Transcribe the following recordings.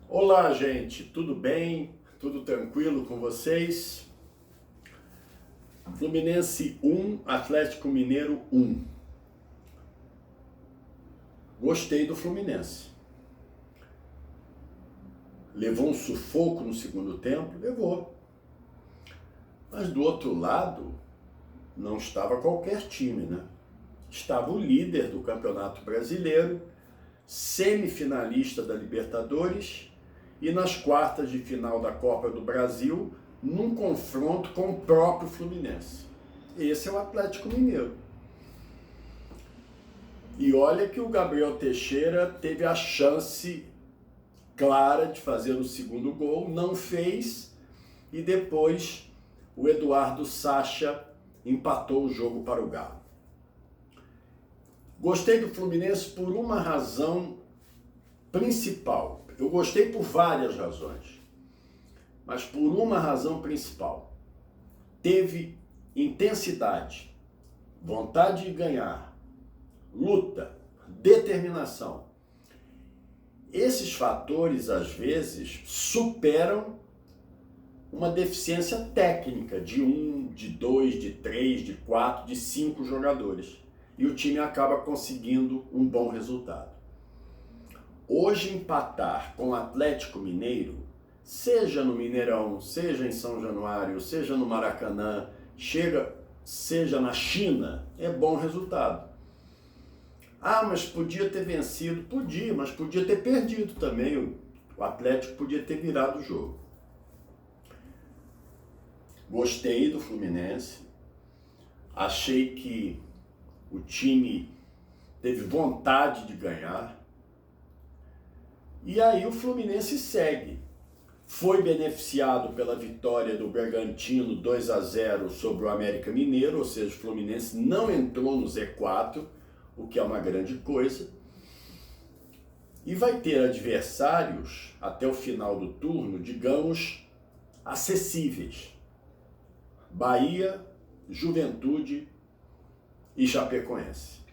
Olá, gente, tudo bem? Tudo tranquilo com vocês? Fluminense 1, Atlético Mineiro 1. Gostei do Fluminense. Levou um sufoco no segundo tempo? Levou. Mas do outro lado, não estava qualquer time, né? Estava o líder do Campeonato Brasileiro, semifinalista da Libertadores e nas quartas de final da Copa do Brasil, num confronto com o próprio Fluminense. Esse é o Atlético Mineiro. E olha que o Gabriel Teixeira teve a chance clara de fazer o segundo gol, não fez, e depois o Eduardo Sacha empatou o jogo para o Galo. Gostei do Fluminense por uma razão principal. Eu gostei por várias razões, mas por uma razão principal. Teve intensidade, vontade de ganhar, luta, determinação. Esses fatores, às vezes, superam uma deficiência técnica de 1, de 2, de 3, de 4, de 5 jogadores. E o time acaba conseguindo um bom resultado. Hoje empatar com o Atlético Mineiro, seja no Mineirão, seja em São Januário, seja no Maracanã, seja na China, é bom resultado. Ah, mas podia ter vencido. Podia, mas podia ter perdido também. O Atlético podia ter virado o jogo. Gostei do Fluminense. Achei que o time teve vontade de ganhar. E aí o Fluminense segue. Foi beneficiado pela vitória do Bragantino 2-0 sobre o América Mineiro, ou seja, o Fluminense não entrou no Z4, o que é uma grande coisa. E vai ter adversários até o final do turno, digamos, acessíveis. Bahia, Juventude e Chapecoense.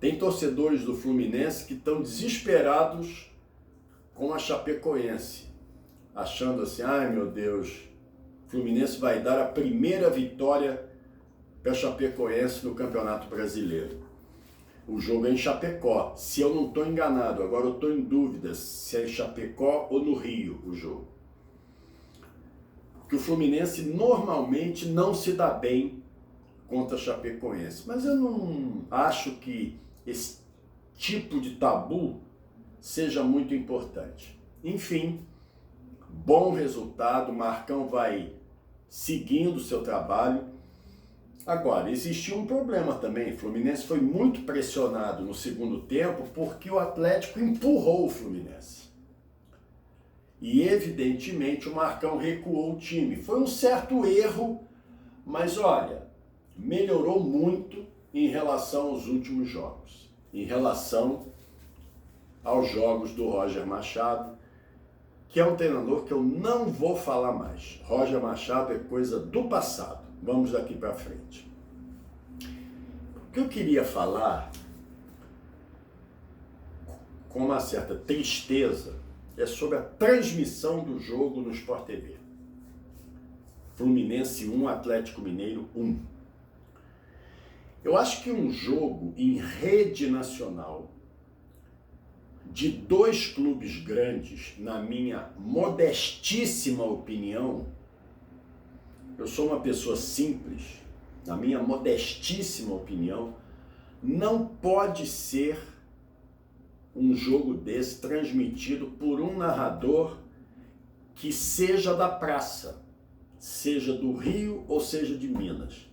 Tem torcedores do Fluminense que estão desesperados com a Chapecoense, achando assim, ai meu Deus, o Fluminense vai dar a primeira vitória para a Chapecoense no Campeonato Brasileiro. O jogo é em Chapecó, se eu não estou enganado, agora eu estou em dúvida se é em Chapecó ou no Rio o jogo. Porque o Fluminense normalmente não se dá bem contra a Chapecoense, mas eu não acho que esse tipo de tabu seja muito importante. Enfim, bom resultado, Marcão vai seguindo o seu trabalho. Agora, existiu um problema também, o Fluminense foi muito pressionado no segundo tempo porque o Atlético empurrou o Fluminense. E evidentemente o Marcão recuou o time. Foi um certo erro, mas olha, melhorou muito em relação aos últimos jogos, em relação aos jogos do Roger Machado, que é um treinador que eu não vou falar mais. Roger Machado é coisa do passado. Vamos daqui para frente. O que eu queria falar, com uma certa tristeza, é sobre a transmissão do jogo no Sport TV. Fluminense 1, Atlético Mineiro 1. Eu acho que um jogo em rede nacional de dois clubes grandes, na minha modestíssima opinião, eu sou uma pessoa simples, na minha modestíssima opinião, não pode ser um jogo desse transmitido por um narrador que seja da praça, seja do Rio ou seja de Minas.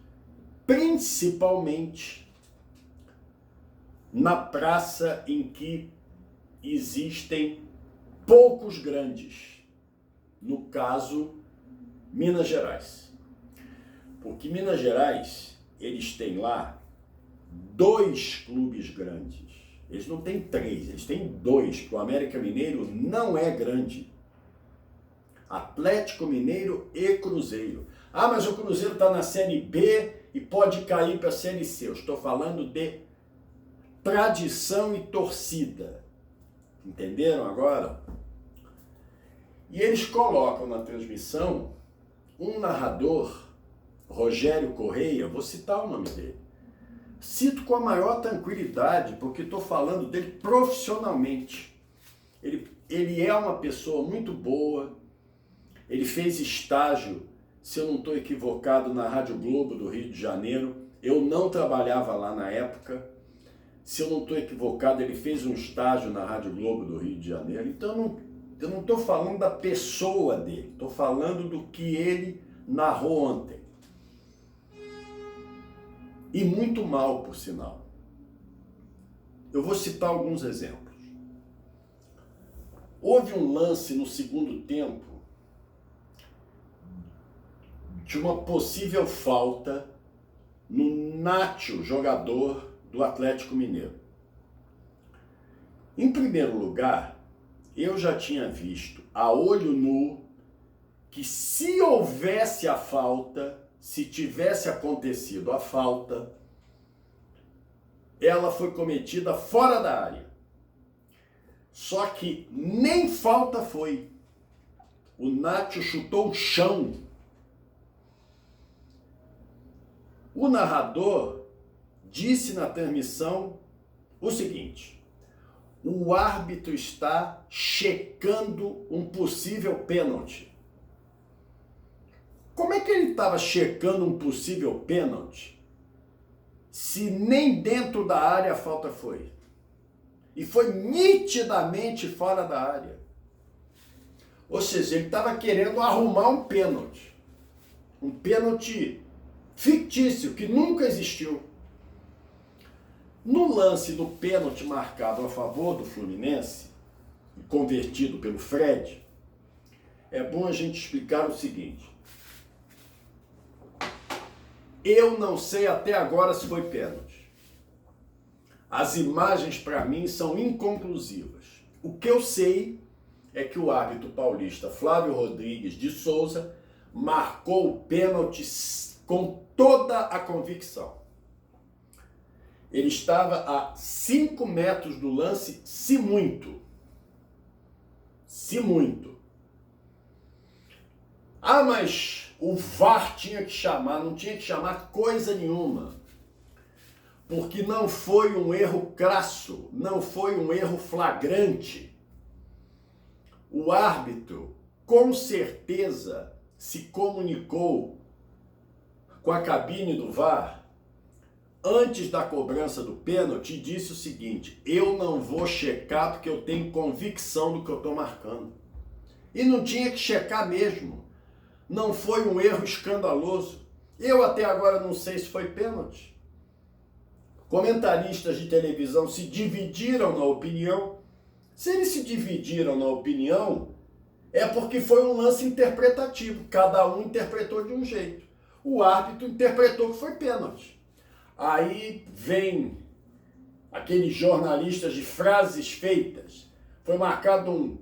Principalmente na praça em que existem poucos grandes, no caso, Minas Gerais. Porque Minas Gerais, eles têm lá 2 clubes grandes. Eles não têm 3, eles têm 2, porque o América Mineiro não é grande. Atlético Mineiro e Cruzeiro. Ah, mas o Cruzeiro está na Série B e pode cair para a Série C. Eu estou falando de tradição e torcida. Entenderam agora? E eles colocam na transmissão um narrador, Rogério Correia, vou citar o nome dele. Cito com a maior tranquilidade, porque estou falando dele profissionalmente. Ele é uma pessoa muito boa, ele fez estágio, se eu não estou equivocado, na Rádio Globo do Rio de Janeiro. Eu não trabalhava lá na época. Se eu não estou equivocado, ele fez um estágio na Rádio Globo do Rio de Janeiro. Então eu não estou falando da pessoa dele, estou falando do que ele narrou ontem. E muito mal, por sinal. Eu vou citar alguns exemplos. Houve um lance no segundo tempo de uma possível falta no Nacho, jogador do Atlético Mineiro. Em primeiro lugar, eu já tinha visto a olho nu que se houvesse a falta, se tivesse acontecido a falta, ela foi cometida fora da área. Só que nem falta foi. O Nacho chutou o chão. O narrador disse na transmissão o seguinte: o árbitro está checando um possível pênalti. Como é que ele estava checando um possível pênalti se nem dentro da área a falta foi? E foi nitidamente fora da área. Ou seja, ele estava querendo arrumar um pênalti. Um pênalti fictício, que nunca existiu. No lance do pênalti marcado a favor do Fluminense, convertido pelo Fred, é bom a gente explicar o seguinte. Eu não sei até agora se foi pênalti. As imagens, para mim, são inconclusivas. O que eu sei é que o árbitro paulista Flávio Rodrigues de Souza marcou o pênalti com toda a convicção. Ele estava a 5 metros do lance, se muito. Se muito. Ah, mas o VAR tinha que chamar, não tinha que chamar coisa nenhuma. Porque não foi um erro crasso, não foi um erro flagrante. O árbitro, com certeza, se comunicou com a cabine do VAR antes da cobrança do pênalti e disse o seguinte: eu não vou checar porque eu tenho convicção do que eu estou marcando. E não tinha que checar mesmo. Não foi um erro escandaloso. Eu até agora não sei se foi pênalti. Comentaristas de televisão se dividiram na opinião. Se eles se dividiram na opinião, é porque foi um lance interpretativo. Cada um interpretou de um jeito. O árbitro interpretou que foi pênalti. Aí vem aqueles jornalistas de frases feitas. Foi marcado um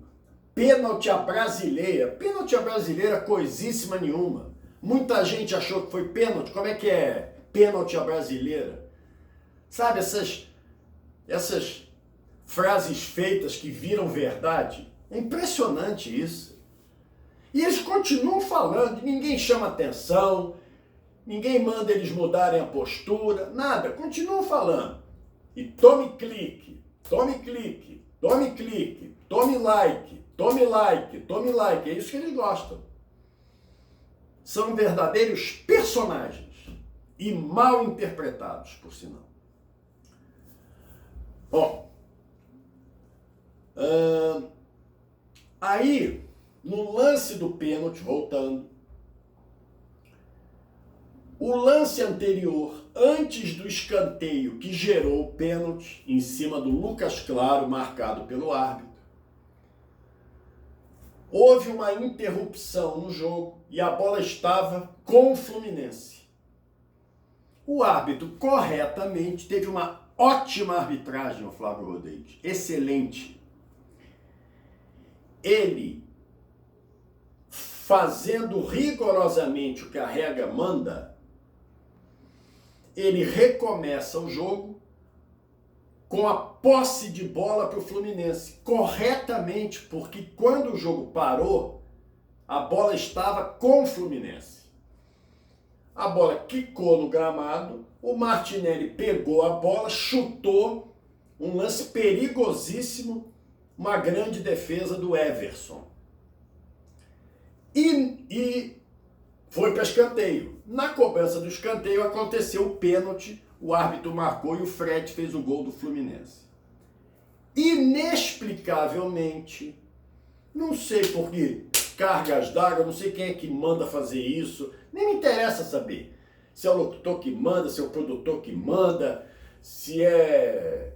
pênalti à brasileira. Pênalti à brasileira, coisíssima nenhuma. Muita gente achou que foi pênalti. Como é que é pênalti à brasileira? Sabe, essas frases feitas que viram verdade? É impressionante isso. E eles continuam falando, ninguém chama atenção, ninguém manda eles mudarem a postura, nada, continuam falando. E tome clique, tome clique, tome clique, tome like, tome like, tome like, é isso que eles gostam. São verdadeiros personagens e mal interpretados, por sinal. Bom, aí, no lance do pênalti, voltando, o lance anterior, antes do escanteio que gerou o pênalti, em cima do Lucas Claro, marcado pelo árbitro, houve uma interrupção no jogo e a bola estava com o Fluminense. O árbitro, corretamente, teve uma ótima arbitragem, o Flávio Rodrigues, excelente. Ele, fazendo rigorosamente o que a regra manda, ele recomeça o jogo com a posse de bola para o Fluminense, corretamente, porque quando o jogo parou, A bola estava com o Fluminense. A bola quicou no gramado, o Martinelli pegou a bola, chutou, um lance perigosíssimo, uma grande defesa do Everson. E foi para escanteio. Na cobrança do escanteio aconteceu o pênalti, o árbitro marcou e o Fred fez o gol do Fluminense. Inexplicavelmente, não sei por que cargas d'água, não sei quem é que manda fazer isso, nem me interessa saber se é o locutor que manda, se é o produtor que manda, se é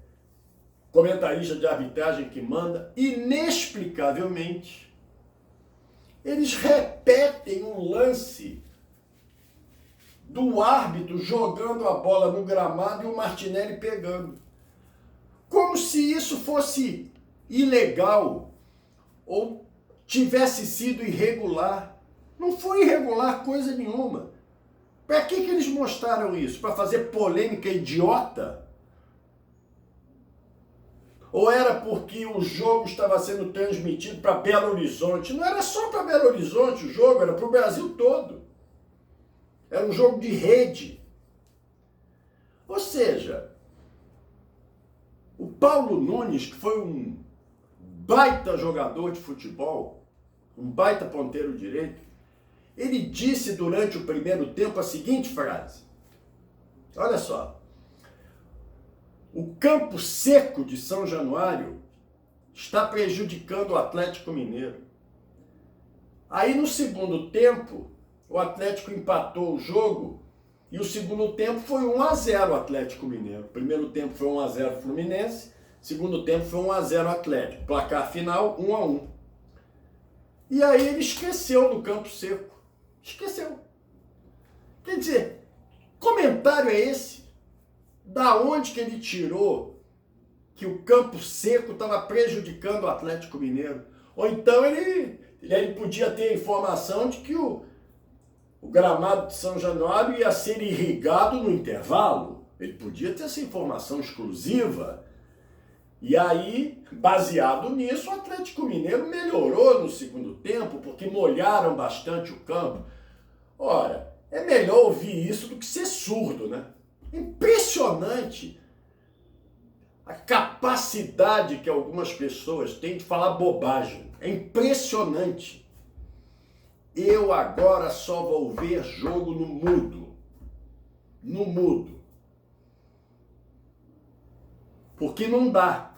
comentarista de arbitragem que manda. Inexplicavelmente, eles repetem um lance do árbitro jogando a bola no gramado e o Martinelli pegando. Como se isso fosse ilegal ou tivesse sido irregular. Não foi irregular coisa nenhuma. Para que eles mostraram isso? Para fazer polêmica idiota? Ou era porque o jogo estava sendo transmitido para Belo Horizonte? Não era só para Belo Horizonte o jogo, era para o Brasil todo. Era um jogo de rede. Ou seja, o Paulo Nunes, que foi um baita jogador de futebol, um baita ponteiro direito, ele disse durante o primeiro tempo a seguinte frase. Olha só. O campo seco de São Januário está prejudicando o Atlético Mineiro. Aí no segundo tempo, o Atlético empatou o jogo e o segundo tempo foi 1-0 Atlético Mineiro. Primeiro tempo foi 1-0 Fluminense, segundo tempo foi 1-0 Atlético. Placar final 1-1. E aí ele esqueceu do campo seco. Esqueceu. Quer dizer, comentário é esse? Da onde que ele tirou que o campo seco estava prejudicando o Atlético Mineiro? Ou então ele podia ter a informação de que o gramado de São Januário ia ser irrigado no intervalo. Ele podia ter essa informação exclusiva. E aí, baseado nisso, o Atlético Mineiro melhorou no segundo tempo, porque molharam bastante o campo. Ora, é melhor ouvir isso do que ser surdo, né? Impressionante a capacidade que algumas pessoas têm de falar bobagem. É impressionante. Eu agora só vou ver jogo no mudo. No mudo. Porque não dá.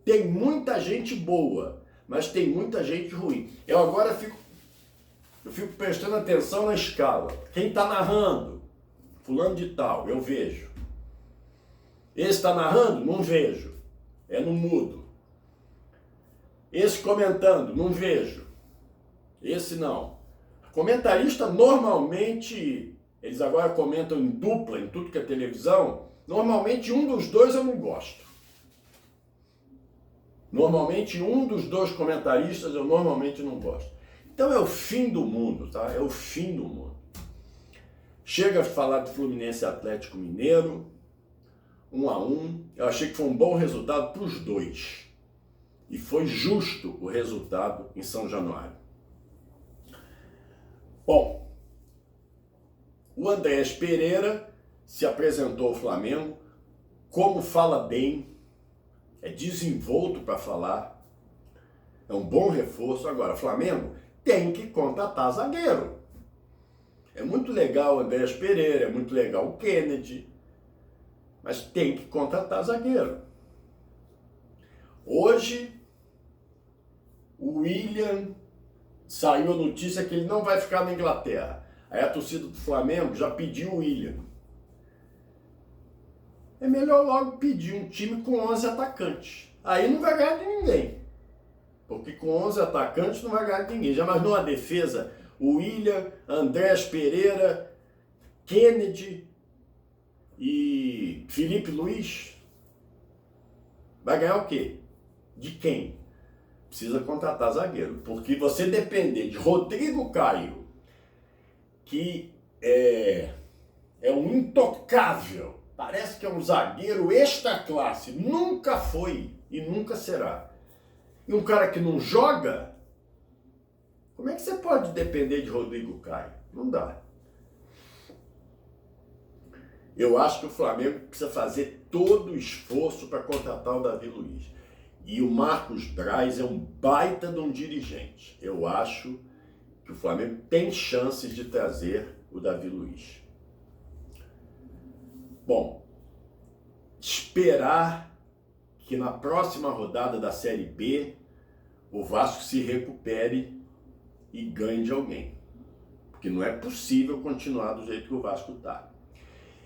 Tem muita gente boa, mas tem muita gente ruim. Eu agora fico prestando atenção na escala. Quem está narrando? Fulano de tal, eu vejo. Esse está narrando? Não vejo. É no mudo. Esse comentando? Não vejo. Esse não. Comentarista, normalmente, eles agora comentam em dupla, em tudo que é televisão. Normalmente um dos dois eu não gosto. Normalmente um dos dois comentaristas eu normalmente não gosto. Então é o fim do mundo, tá? É o fim do mundo. Chega a falar de Fluminense e Atlético Mineiro, 1-1. Eu achei que foi um bom resultado para os dois. E foi justo o resultado em São Januário. Bom, o Andrés Pereira se apresentou ao Flamengo, como fala bem, é desenvolto para falar, é um bom reforço. Agora, o Flamengo tem que contratar zagueiro. É muito legal o Andrés Pereira, é muito legal o Kennedy, mas tem que contratar zagueiro. Hoje, o William saiu a notícia que ele não vai ficar na Inglaterra. Aí a torcida do Flamengo já pediu o William. É melhor logo pedir um time com 11 atacantes. Aí não vai ganhar de ninguém. Porque com 11 atacantes não vai ganhar de ninguém. Já imaginou a defesa? O William, Andrés Pereira, Kennedy e Felipe Luiz. Vai ganhar o quê? De quem? Precisa contratar zagueiro. Porque você depender de Rodrigo Caio, que é um intocável, parece que é um zagueiro extra classe, nunca foi e nunca será. E um cara que não joga, Como é que você pode depender de Rodrigo Caio? Não dá. Eu acho que o Flamengo precisa fazer todo o esforço para contratar o Davi Luiz. E o Marcos Braz é um baita de um dirigente. Eu acho que o Flamengo tem chances de trazer o Davi Luiz. Bom, esperar que na próxima rodada da Série B o Vasco se recupere e ganhe de alguém. Porque não é possível continuar do jeito que o Vasco está.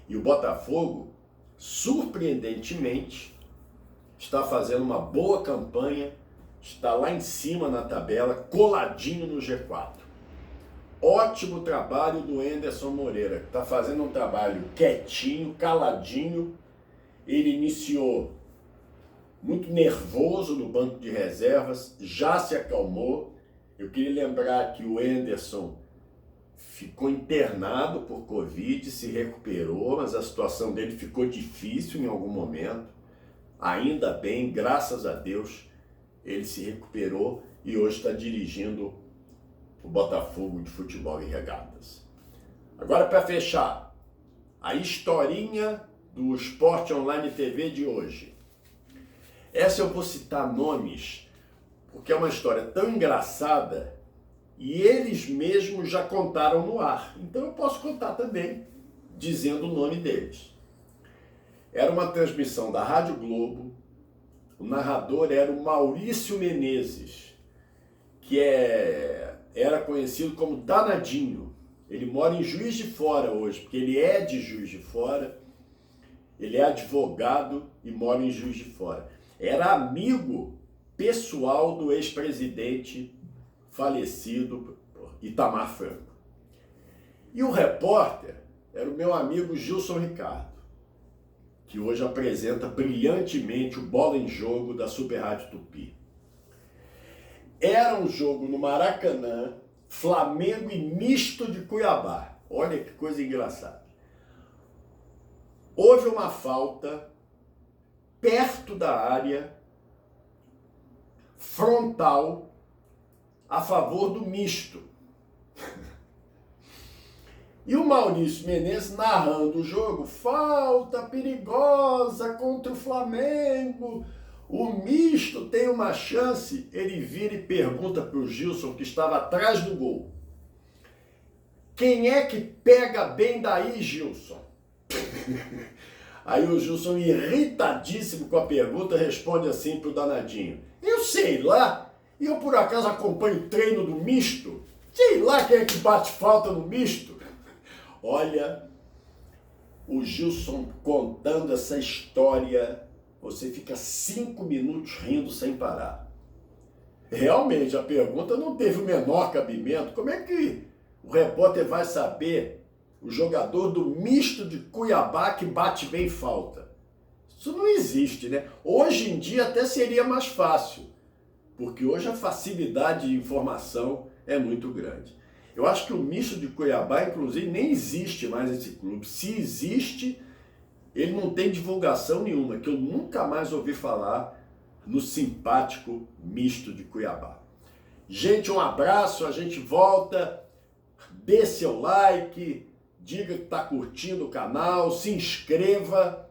E o Botafogo, surpreendentemente, está fazendo uma boa campanha, está lá em cima na tabela, coladinho no G4. Ótimo trabalho do Anderson Moreira, que está fazendo um trabalho quietinho, caladinho. Ele iniciou muito nervoso no banco de reservas, já se acalmou. Eu queria lembrar que o Anderson ficou internado por Covid, se recuperou, mas a situação dele ficou difícil em algum momento. Ainda bem, graças a Deus, ele se recuperou e hoje está dirigindo o Botafogo de Futebol e Regatas. Agora, para fechar, a historinha do Esporte Online TV de hoje. Essa eu vou citar nomes, porque é uma história tão engraçada e eles mesmos já contaram no ar. Então eu posso contar também, dizendo o nome deles. Era uma transmissão da Rádio Globo, o narrador era o Maurício Menezes, que era conhecido como Danadinho. Ele mora em Juiz de Fora hoje, porque ele é de Juiz de Fora, ele é advogado e mora em Juiz de Fora. Era amigo pessoal do ex-presidente falecido Itamar Franco. E o repórter era o meu amigo Gilson Ricardo, que hoje apresenta brilhantemente o Bola em Jogo da Super Rádio Tupi. Era um jogo no Maracanã, Flamengo e Misto de Cuiabá. Olha que coisa engraçada. Houve uma falta perto da área, frontal, a favor do Misto. E o Maurício Menezes narrando o jogo, falta perigosa contra o Flamengo, o Misto tem uma chance. Ele vira e pergunta para o Gilson, que estava atrás do gol: quem é que pega bem daí, Gilson? Aí o Gilson, irritadíssimo com a pergunta, responde assim para o Danadinho: eu sei lá, eu por acaso acompanho o treino do Misto, sei lá quem é que bate falta no Misto. Olha, o Gilson contando essa história, você fica 5 minutos rindo sem parar. Realmente, a pergunta não teve o menor cabimento. Como é que o repórter vai saber o jogador do Misto de Cuiabá que bate bem falta? Isso não existe, né? Hoje em dia até seria mais fácil, porque hoje a facilidade de informação é muito grande. Eu acho que o Misto de Cuiabá, inclusive, nem existe mais esse clube. Se existe, ele não tem divulgação nenhuma, que eu nunca mais ouvi falar no simpático Misto de Cuiabá. Gente, um abraço, a gente volta, dê seu like, diga que está curtindo o canal, se inscreva.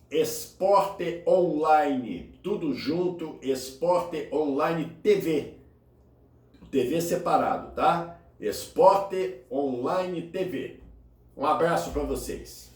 Esporte Online, tudo junto, Esporte Online TV. TV separado, tá? Esporte Online TV. Um abraço para vocês.